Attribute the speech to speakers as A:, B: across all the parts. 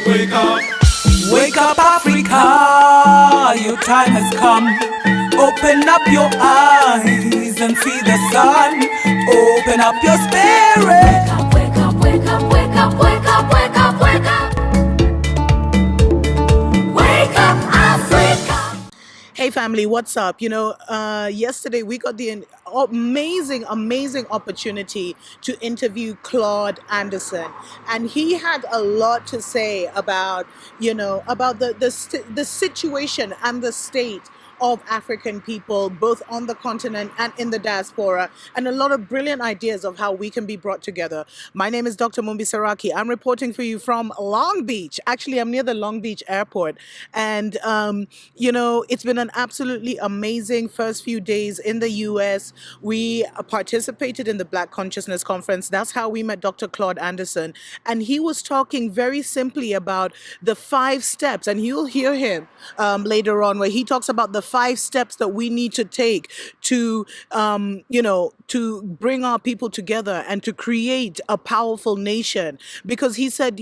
A: wake up.
B: Wake up, Africa, your time has come. Open up your eyes and see the sun. Open up your spirit.
C: Wake up, wake up, wake up, wake up, wake up, wake up. Wake up, Africa.
D: Hey family, what's up? Yesterday we got the amazing opportunity to interview Claude Anderson, and he had a lot to say about, about the situation and the state of African people, both on the continent and in the diaspora, and a lot of brilliant ideas of how we can be brought together. My name is Dr. Mumbi Saraki. I'm reporting for you from Long Beach. Actually, I'm near the Long Beach airport. And, it's been an absolutely amazing first few days in the U.S. We participated in the Black Consciousness Conference. That's how we met Dr. Claude Anderson. And he was talking very simply about the 5 steps, and you'll hear him later on, where he talks about the 5 steps that we need to take to, to bring our people together and to create a powerful nation. Because he said,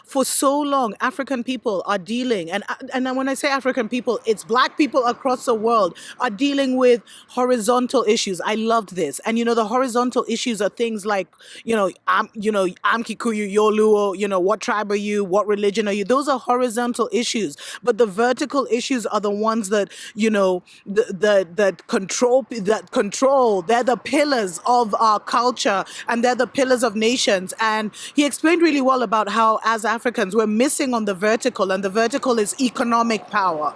D: for so long, African people are dealing, and when I say African people, it's Black people across the world are dealing with horizontal issues. I loved this. And, the horizontal issues are things like, I'm Kikuyu, you're Luo, what tribe are you? What religion are you? Those are horizontal issues. But the vertical issues are the ones that, that control, they're the pillars of our culture, and they're the pillars of nations. And he explained really well about how, as Africans, we're missing on the vertical, and the vertical is economic power,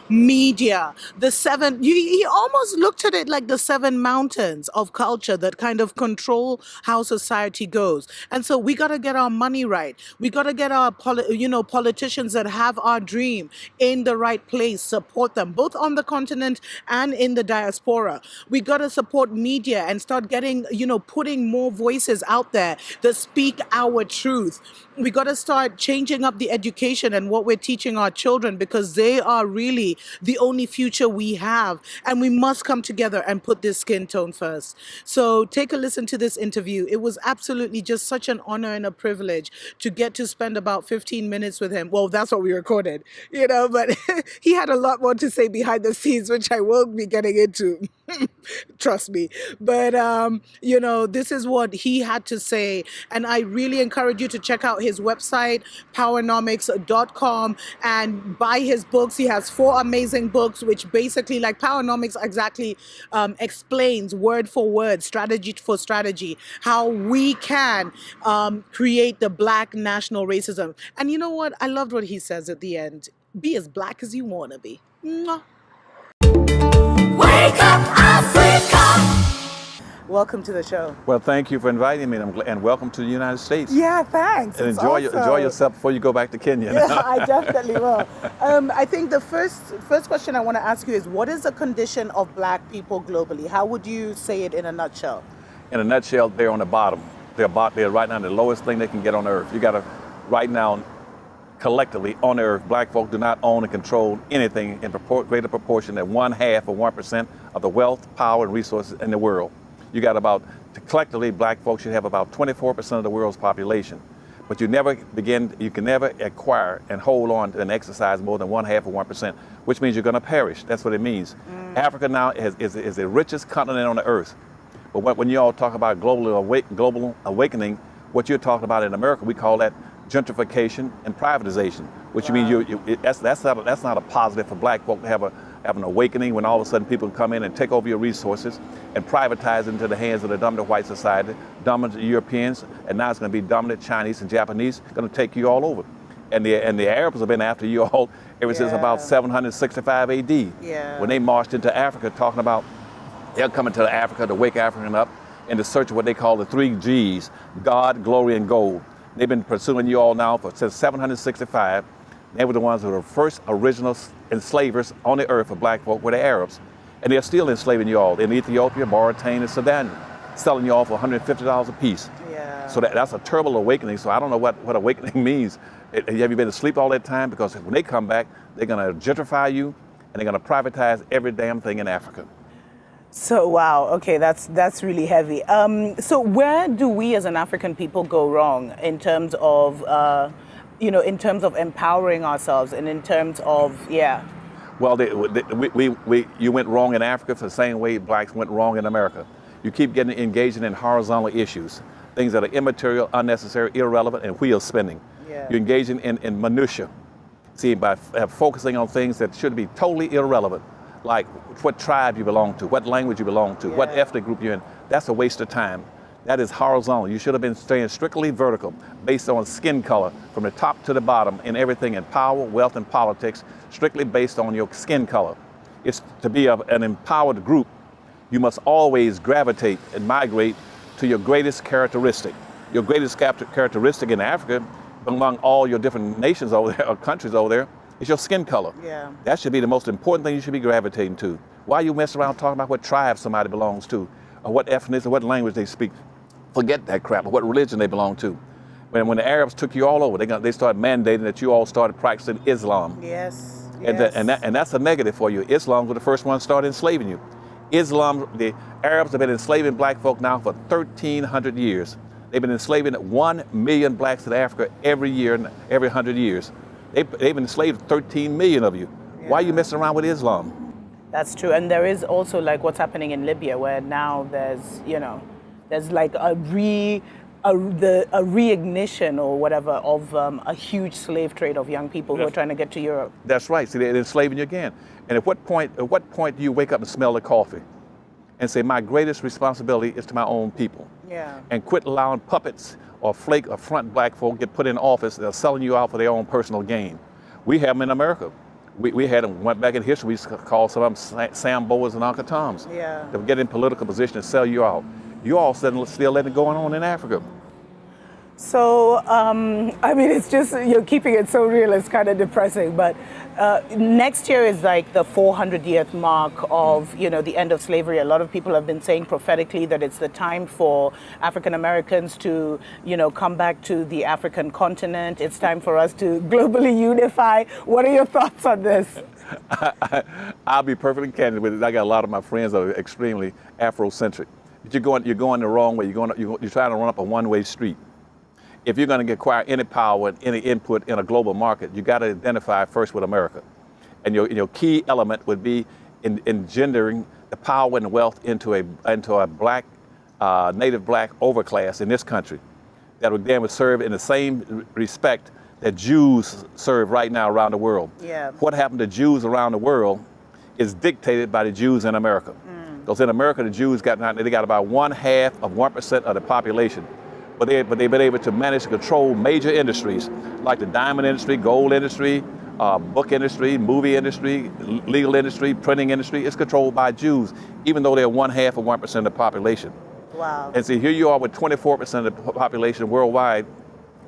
D: media, the 7, he almost looked at it like the 7 mountains of culture that kind of control how society goes. And so we got to get our money right. We got to get our, politicians that have our dream in the right place, support them, both on the continent and in the diaspora. We got to support media and start getting, putting more voices out there that speak our truth. We got to start changing up the education and what we're teaching our children, because they are really the only future we have. And we must come together and put this skin tone first. So take a listen to this interview. It was absolutely just such an honor and a privilege to get to spend about 15 minutes with him. Well, that's what we recorded, but he had a lot more to say behind the scenes, which I will be getting into. Trust me. But, this is what he had to say. And I really encourage you to check out his website, powernomics.com, and buy his books. He has 4 amazing books, which basically, like Powernomics exactly explains word for word, strategy for strategy, how we can create the Black national racism. And you know what? I loved what he says at the end. Be as Black as you want to be. Mwah.
C: Wake up, Africa.
D: Welcome to the show.
E: Well, thank you for inviting me, and welcome to the United States.
D: Yeah, thanks.
E: And
D: It's
E: enjoy
D: awesome.
E: yourself before you go back to Kenya.
D: Yeah, I definitely will. I think the first question I want to ask you is, what is the condition of Black people globally? How would you say it in a nutshell?
E: In a nutshell, they're on the bottom. They're right now the lowest thing they can get on earth. You got to, right now, collectively on earth, Black folk do not own and control anything in greater proportion than 1/2 of 1% of the wealth, power, and resources in the world. You got collectively, Black folks should have about 24% of the world's population. But you can never acquire and hold on to and exercise more than 1/2 of 1%, which means you're going to perish. That's what it means. Africa now is the richest continent on the earth. But when you all talk about global awakening, what you're talking about in America, we call that gentrification and privatization, which means that's not a positive for Black folk to have an awakening when all of a sudden people come in and take over your resources and privatize into the hands of the dominant white society, dominant Europeans, and now it's going to be dominant Chinese and Japanese going to take you all over. And the Arabs have been after you all ever since about 765 AD, when they marched into Africa talking about they're coming to Africa to wake African up in the search of what they call the 3 Gs, God, glory, and gold. They've been pursuing you all now since 765. They were the ones who were the first original enslavers on the earth for Black folk, were the Arabs. And they're still enslaving you all in Ethiopia, Mauritania, and Sudan, selling you all for $150 a piece.
D: Yeah.
E: So that's a terrible awakening. So I don't know what awakening means. Have you been asleep all that time? Because when they come back, they're going to gentrify you, and they're going to privatize every damn thing in Africa.
D: So, wow, okay, that's really heavy. So where do we as an African people go wrong in terms of in terms of empowering ourselves and in terms of, yeah.
E: Well, you went wrong in Africa for the same way blacks went wrong in America. You keep getting engaging in horizontal issues, things that are immaterial, unnecessary, irrelevant, and wheel spinning.
D: Yeah.
E: You're engaging in minutia. See, by focusing on things that should be totally irrelevant, like what tribe you belong to, what language you belong to, what ethnic group you're in, that's a waste of time. That is horizontal. You should have been staying strictly vertical, based on skin color, from the top to the bottom, in everything in power, wealth, and politics, strictly based on your skin color. It's to be an empowered group, you must always gravitate and migrate to your greatest characteristic. Your greatest characteristic in Africa, among all your different nations over there, or countries over there, is your skin color.
D: Yeah.
E: That should be the most important thing you should be gravitating to. Why you mess around talking about what tribe somebody belongs to, or what ethnicity, or what language they speak? Forget that crap, or what religion they belong to. When the Arabs took you all over, they started mandating that you all started practicing Islam.
D: Yes.
E: And that's a negative for you. Islam was the first one to start enslaving you. Islam, the Arabs have been enslaving black folk now for 1,300 years. They've been enslaving 1 million blacks in Africa every year, every 100 years. They've enslaved 13 million of you.
D: Yeah.
E: Why are you messing around with Islam?
D: That's true. And there is also like what's happening in Libya, where now there's like a reignition or whatever of a huge slave trade of young people who are trying to get to Europe.
E: That's right. See, they're enslaving you again. And at what point do you wake up and smell the coffee and say, my greatest responsibility is to my own people?
D: Yeah.
E: And quit allowing puppets or flake or front black folk get put in office that are selling you out for their own personal gain. We have them in America. We had them, went back in history, we called some of them Sam Boas and Uncle Toms.
D: Yeah.
E: They would get in political position and sell you out. You all still letting it going on in Africa.
D: So, I mean, it's just, you're keeping it so real, it's kind of depressing. But next year is like the 400th mark of, the end of slavery. A lot of people have been saying prophetically that it's the time for African Americans to, come back to the African continent. It's time for us to globally unify. What are your thoughts on this?
E: I'll be perfectly candid with it. I got a lot of my friends that are extremely Afrocentric. But you're going the wrong way. You're trying to run up a one-way street. If you're going to acquire any power, any input in a global market, you got to identify first with America. And your key element would be engendering the power and wealth into a black, native black overclass in this country that would serve in the same respect that Jews serve right now around the world.
D: Yeah.
E: What happened to Jews around the world is dictated by the Jews in America. Because in America, the Jews got about 1/2 of the population. But they've been able to manage to control major industries like the diamond industry, gold industry, book industry, movie industry, legal industry, printing industry. It's controlled by Jews, even though they're 1/2 of the population.
D: Wow.
E: And see, here you are with 24% of the population worldwide,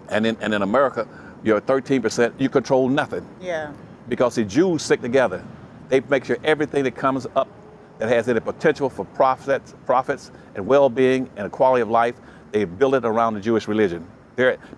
E: and in America, you're 13%. You control nothing.
D: Yeah.
E: Because the Jews stick together. They make sure everything that comes up that has any potential for profits and well-being and quality of life, they build it around the Jewish religion.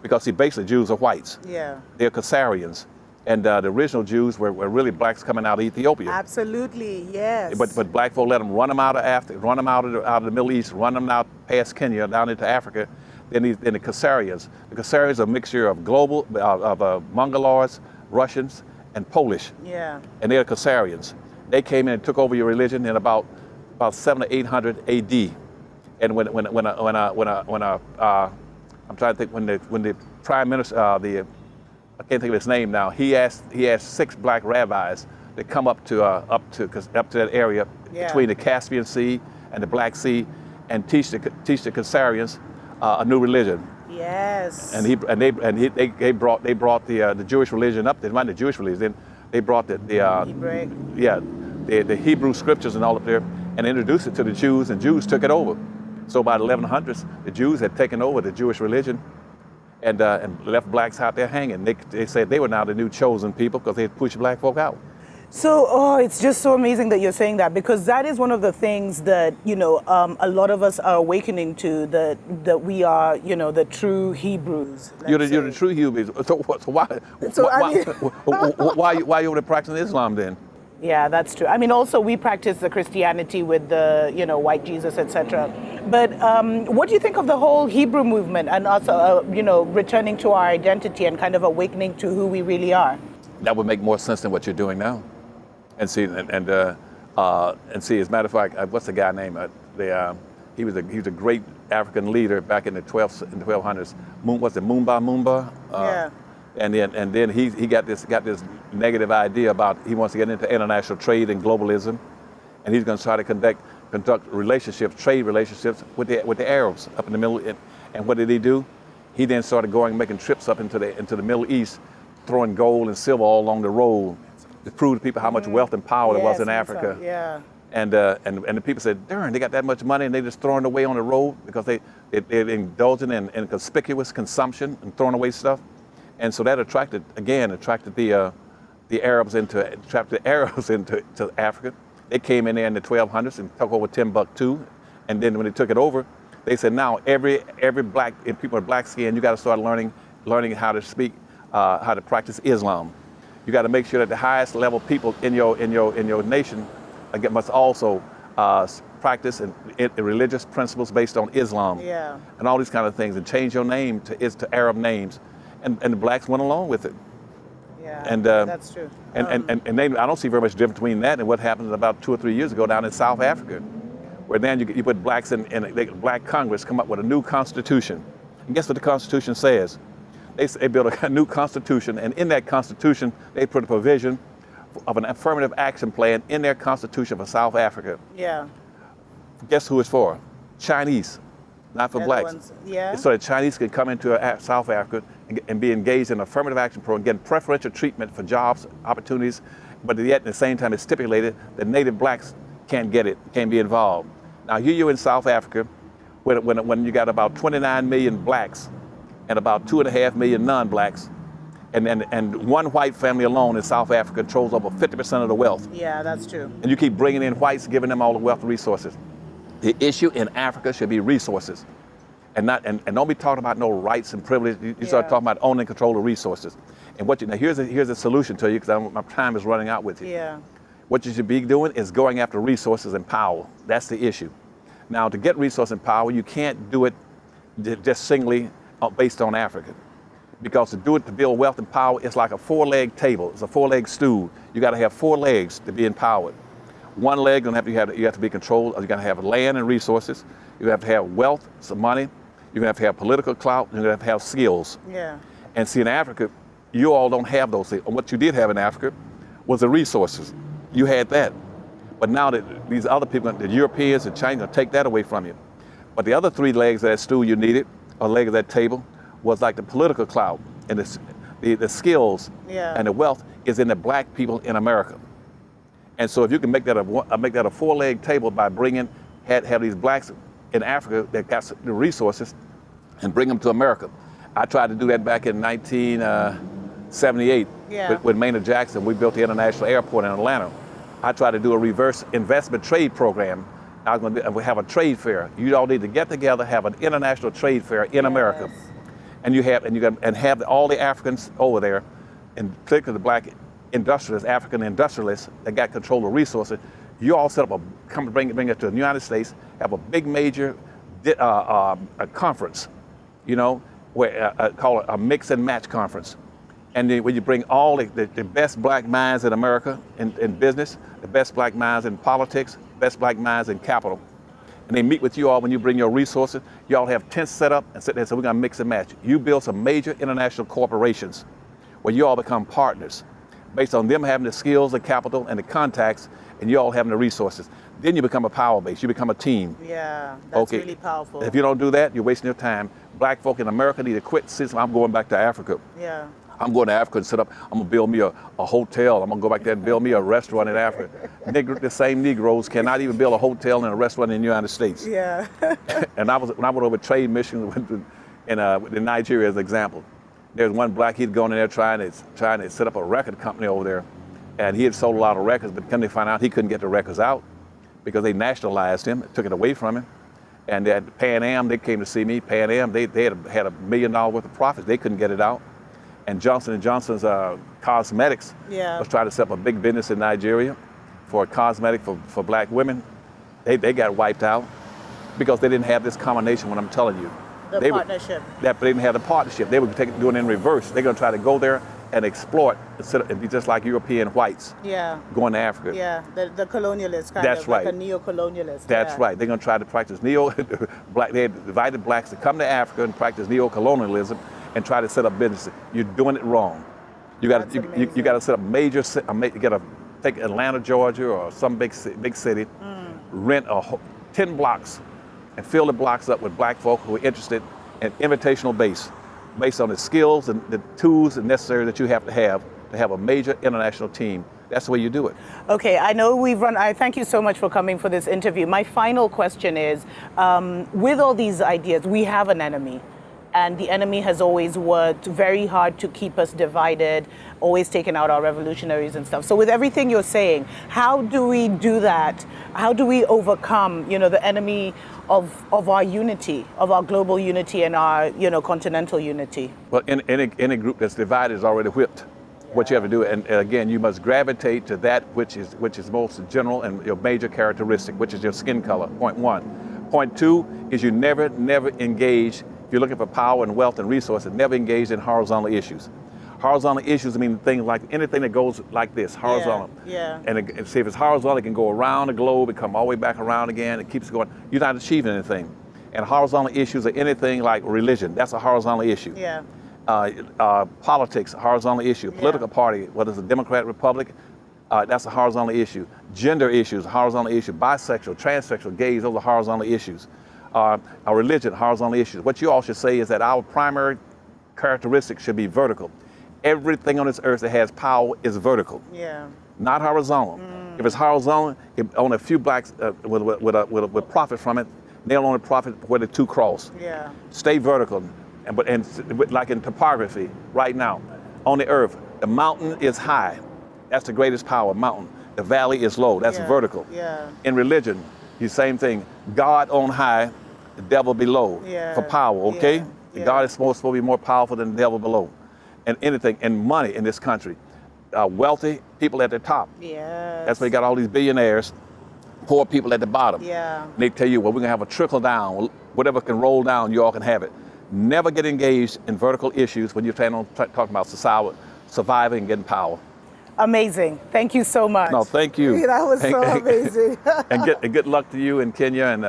E: Because basically Jews are whites.
D: Yeah.
E: They're Khazarians. And the original Jews were really blacks coming out of Ethiopia.
D: Absolutely, yes.
E: But black folk let them run them out of Africa, run them out of the Middle East, run them out past Kenya, down into Africa. Then the Khazarians. The Khazarians are a mixture of Mongoloids, Russians, and Polish.
D: Yeah.
E: And they're Khazarians. They came in and took over your religion in about 700 to 800 AD. And when I'm trying to think when the prime minister, I can't think of his name now. He asked 6 black rabbis to come up to that area between the Caspian Sea and the Black Sea and teach the Khazarians a new religion.
D: Yes.
E: And they brought the Jewish religion up. They not the Jewish religion. They brought the Hebrew scriptures and all up there and introduced it to the Jews, and Jews took it over. So by the 1100s, the Jews had taken over the Jewish religion and left blacks out there hanging. They said they were now the new chosen people because they had pushed black folk out.
D: So, it's just so amazing that you're saying that, because that is one of the things that, a lot of us are awakening to, that we are, the true Hebrews.
E: You're the true Hebrews. So why you over there practicing Islam then?
D: Yeah, that's true. I mean, also we practice the Christianity with the, white Jesus, etc. But what do you think of the whole Hebrew movement and also, returning to our identity and kind of awakening to who we really are?
E: That would make more sense than what you're doing now. And see, and see, as a matter of fact, what's the guy name? He was a great African leader back in the 1200s. Was it Mumba?
D: Yeah.
E: And then he got this negative idea about he wants to get into international trade and globalism, and he's going to try to conduct trade relationships with the Arabs up in the Middle East. And what did he do? He then started making trips up into the Middle East, throwing gold and silver all along the road to prove to people how much wealth and power there was in Africa.
D: Yeah.
E: And the people said, darn, they got that much money and they just throwing it away on the road because they're indulging in conspicuous consumption and throwing away stuff. And so that attracted the Arabs into Africa. They came in there in the 1200s and took over Timbuktu. And then when they took it over, they said, now every black, if people are black skin, you got to start learning how to speak, how to practice Islam. You got to make sure that the highest level people in your nation must also practice religious principles based on Islam.
D: Yeah. And
E: all these kind of things, and change your name to Arab names, and the blacks went along with it.
D: Yeah,
E: and
D: that's true.
E: And I don't see very much difference between that and what happened about 2 or 3 years ago down in South Africa, where then you put blacks in black Congress come up with a new constitution. And guess what the Constitution says? They built a new constitution, and in that constitution, they put a provision of an affirmative action plan in their constitution for South Africa.
D: Yeah.
E: Guess who it's for? Chinese, not for blacks.
D: Yeah.
E: So that Chinese can come into South Africa and be engaged in an affirmative action program, getting preferential treatment for jobs, opportunities, but yet at the same time it's stipulated that native blacks can't get it, can't be involved. Now here you're in South Africa when you got about 29 million blacks and about 2.5 million non-blacks, and one white family alone in South Africa controls over 50% of the wealth.
D: Yeah, that's true.
E: And you keep bringing in whites, giving them all the wealth and resources. The issue in Africa should be resources, and don't be talking about no rights and privilege. You start talking about owning and control of resources. And here's a solution to you, because my time is running out with you.
D: Yeah.
E: What you should be doing is going after resources and power. That's the issue. Now, to get resource and power, you can't do it just singly based on Africa. Because to build wealth and power, it's like a 4-leg table. It's a 4-leg stool. You got to have 4 legs to be empowered. One leg, you have to be controlled. You got to have land and resources. You have to have wealth, some money. You're going to have political clout. You're going to have to have skills.
D: Yeah.
E: And see, in Africa, you all don't have those things. What you did have in Africa was the resources. You had that. But now that these other people, the Europeans and China, take that away from you. But the other 3 legs of that stool you needed, or leg of that table, was like the political clout and the skills and the wealth is in the black people in America. And so if you can make that a 4-leg table by have these blacks in Africa that got the resources and bring them to America. I tried to do that back in 1978 with Maynard Jackson. We built the international airport in Atlanta. I tried to do a reverse investment trade program. I was going to have a trade fair. You all need to get together, have an international trade fair in America. And have all the Africans over there, and particularly the black industrialists, African industrialists that got control of resources. You all set up bring it to the United States, have a big major a conference, where call it a mix and match conference. And then when you bring all the best black minds in America in business, the best black minds in politics, best black minds in capital, and they meet with you all when you bring your resources. You all have tents set up and sit there and say, we're going to mix and match. You build some major international corporations where you all become partners based on them having the skills, the capital, and the contacts, and you all having the resources. Then you become a power base. You become a team.
D: Yeah, that's really powerful.
E: If you don't do that, you're wasting your time. Black folk in America need to quit system. I'm going back to Africa.
D: Yeah.
E: I'm going to Africa and set up, I'm going to build me a hotel. I'm going to go back there and build me a restaurant in Africa. The same Negroes cannot even build a hotel and a restaurant in the United States.
D: Yeah.
E: And when I went over trade missions in Nigeria as an example, there's one black, he'd gone in there trying to set up a record company over there. And he had sold a lot of records, but come to find out he couldn't get the records out because they nationalized him, took it away from him. And at Pan Am, they came to see me. Pan Am, they had $1 million worth of profits. They couldn't get it out. And Johnson & Johnson's cosmetics was trying to set up a big business in Nigeria for cosmetic for black women. They got wiped out. because they didn't have this combination. What I'm telling you,
D: The partnership.
E: they didn't have the partnership. They were doing it in reverse. They're going to try to go there and exploit and be just like European whites
D: Yeah.
E: going to Africa.
D: Yeah, the colonialist kind
E: That's
D: of,
E: right.
D: like a neo-colonialist.
E: That's
D: yeah.
E: right. They're going to try to practice black. They had invited blacks to come to Africa and practice neo-colonialism and try to set up businesses. You're doing it wrong. You got
D: That's
E: you
D: amazing.
E: got to set up you got to take Atlanta, Georgia, or some big city, rent 10 blocks, and fill the blocks up with black folk who are interested in invitational based on the skills and the tools necessary that you have to have a major international team. That's the way you do it.
D: Okay, I know we've run. I thank you so much for coming for this interview. My final question is, with all these ideas, we have an enemy. And the enemy has always worked very hard to keep us divided, always taken out our revolutionaries and stuff. So with everything you're saying, how do we do that? How do we overcome, the enemy of our unity, of our global unity and our, continental unity?
E: Well, any group that's divided is already whipped. What you have to do, and again, you must gravitate to that which is most general and your major characteristic, which is your skin color, point one. Point two is you never engage. If you're looking for power and wealth and resources, never engage in horizontal issues. Horizontal issues mean things like anything that goes like this, horizontal.
D: Yeah.
E: And see, if it's horizontal, it can go around the globe, it come all the way back around again, it keeps going. You're not achieving anything. And horizontal issues are anything like religion. That's a horizontal issue.
D: Yeah.
E: Politics, horizontal issue. Political party, whether it's a Democrat, Republic, that's a horizontal issue. Gender issues, horizontal issue. Bisexual, transsexual, gays, those are horizontal issues. Our religion, horizontal issues. What you all should say is that our primary characteristic should be vertical. Everything on this earth that has power is vertical, not horizontal. If it's horizontal, only a few blacks would profit from it. They'll only profit where the two cross.
D: Yeah.
E: Stay vertical, and like in topography right now, on the earth, the mountain is high. That's the greatest power, mountain. The valley is low. That's vertical.
D: Yeah.
E: In religion, the same thing. God on high, the devil below for power, okay?
D: Yeah.
E: God is supposed to be more powerful than the devil below. And anything, and money in this country. Wealthy people at the top.
D: Yes.
E: That's why you got all these billionaires, poor people at the bottom.
D: Yeah.
E: And they tell you, well, we're gonna have a trickle down. Whatever can roll down, you all can have it. Never get engaged in vertical issues when you're planning on talking about surviving and getting power.
D: Amazing. Thank you so much.
E: No, thank you.
D: That was so amazing.
E: and good luck to you in Kenya, and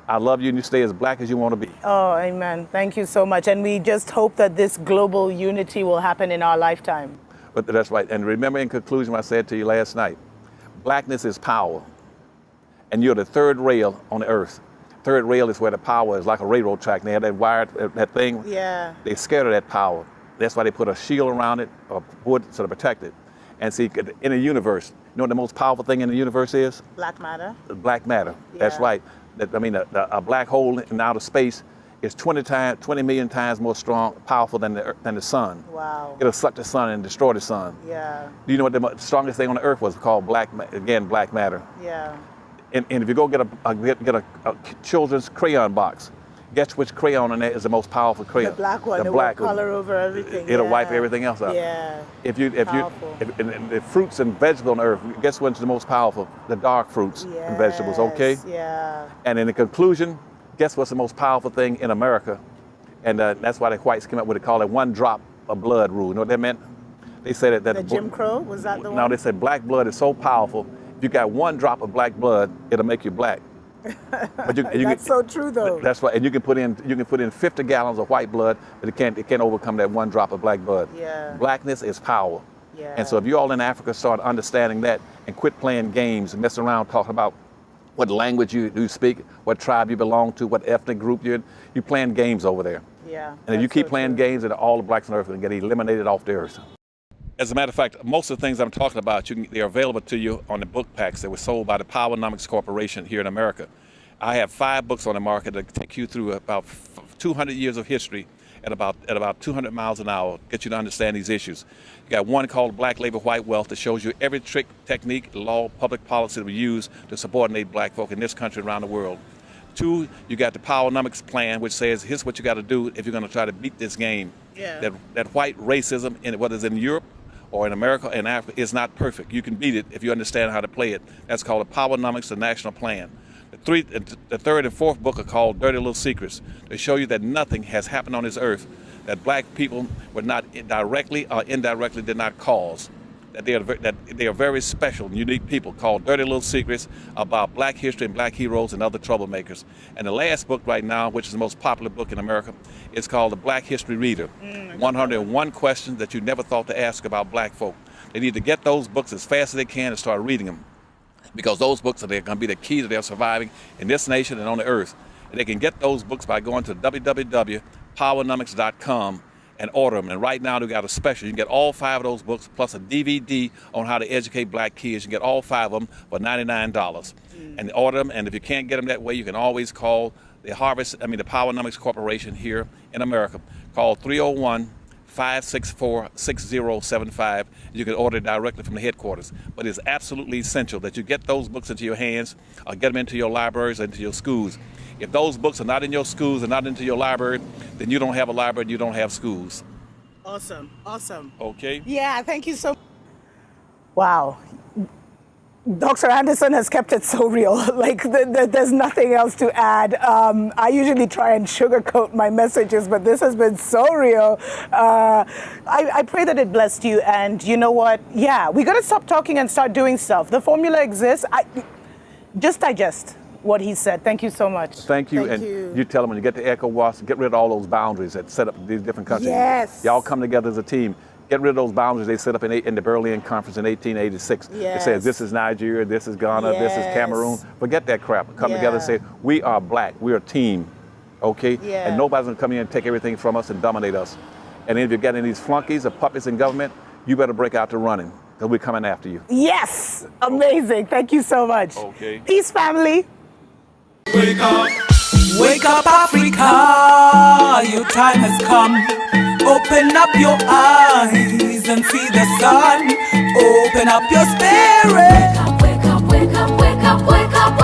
E: I love you, and you stay as black as you want to be.
D: Oh, amen. Thank you so much. And we just hope that this global unity will happen in our lifetime.
E: But that's right. And remember, in conclusion, what I said to you last night, blackness is power, and you're the third rail on the earth. Third rail is where the power is, like a railroad track. They have that wire, that thing.
D: Yeah.
E: They're scared of that power. That's why they put a shield around it, or wood, to protect it. And see, in the universe, you know what the most powerful thing in the universe is?
D: Black matter.
E: Black matter. That's
D: Yeah.
E: right. A black hole in outer space is 20 million times more powerful than the sun.
D: Wow.
E: It'll suck the sun and destroy the sun.
D: Yeah.
E: Do you know what the strongest thing on the earth was called? Black matter.
D: Yeah.
E: And if you go get a children's crayon box, guess which crayon in there is the most powerful crayon?
D: The black one.
E: The
D: It
E: black
D: will
E: one.
D: color over everything.
E: It'll
D: yeah.
E: wipe everything else out.
D: Yeah.
E: If
D: Powerful.
E: the fruits and vegetables on earth, guess which is the most powerful? The dark fruits and vegetables, okay?
D: Yeah.
E: And in the conclusion, guess what's the most powerful thing in America? And that's why the whites came up with it, called it one drop of blood rule. You know what that meant? They said that
D: The Jim Crow, was that the one?
E: No, they said black blood is so powerful. If you got one drop of black blood, it'll make you black. But
D: That's so true, though.
E: That's right. And you can put in 50 gallons of white blood, but it can't overcome that one drop of black blood.
D: Yeah.
E: Blackness is power.
D: Yeah.
E: And so if you all in Africa start understanding that and quit playing games and messing around talking about what language you speak, what tribe you belong to, what ethnic group you're in, you're playing games over there.
D: Yeah.
E: And if you
D: that's
E: keep
D: so
E: playing
D: true.
E: games, then all the blacks on earth are going to get eliminated off the earth. As a matter of fact, most of the things I'm talking about, they're available to you on the book packs that were sold by the Powernomics Corporation here in America. I have 5 books on the market that take you through about 200 years of history at about 200 miles an hour, get you to understand these issues. You got one called Black Labor, White Wealth that shows you every trick, technique, law, public policy that we use to subordinate black folk in this country and around the world. 2, you got the Powernomics plan, which says here's what you got to do if you're going to try to beat this game.
D: Yeah.
E: That white racism, whether it's in Europe or in America and Africa, is not perfect. You can beat it if you understand how to play it. That's called a Powernomics, the national plan. The third and fourth book are called Dirty Little Secrets. They show you that nothing has happened on this earth that black people were not directly or indirectly did not cause. That they are very special, unique people called Dirty Little Secrets about black history and black heroes and other troublemakers. And the last book right now, which is the most popular book in America, is called The Black History Reader. 101 questions that you never thought to ask about black folk. They need to get those books as fast as they can and start reading them, because those books are going to be the key to their surviving in this nation and on the earth. And they can get those books by going to www.powernomics.com and order them. And right now they got a special. You can get all 5 of those books plus a DVD on how to educate black kids. You can get all 5 of them for $99 and order them. And if you can't get them that way, you can always call the Powernomics Corporation here in America. Call 301-564-6075. You can order directly from the headquarters. But it's absolutely essential that you get those books into your hands or get them into your libraries or into your schools. If those books are not in your schools and not into your library, then you don't have a library and you don't have schools.
D: Awesome. Awesome.
E: Okay?
D: Yeah, thank you so much. Wow. Dr. Anderson has kept it so real. Like, there's nothing else to add. I usually try and sugarcoat my messages, but this has been so real. I pray that it blessed you. And you know what? Yeah, we got to stop talking and start doing stuff. The formula exists. Just digest what he said. Thank you so much.
E: Thank you. You tell them when you get to ECOWAS, get rid of all those boundaries that set up these different countries.
D: Yes.
E: Y'all come together as a team. Get rid of those boundaries they set up in the Berlin Conference in 1886.
D: Yes.
E: It says this is Nigeria, this is Ghana, this is Cameroon. Forget that crap. Come together and say, we are black, we're a team, okay?
D: Yeah.
E: And nobody's gonna come in and take everything from us and dominate us. And if you're getting these flunkies or puppets in government, you better break out to running, because we're coming after you.
D: Yes. Amazing. Thank you so much.
E: Okay.
D: Peace, family.
B: Wake up, Africa, your time has come. Open up your eyes and see the sun. Open up your spirit.
C: Wake up, wake up, wake up, wake up, wake up.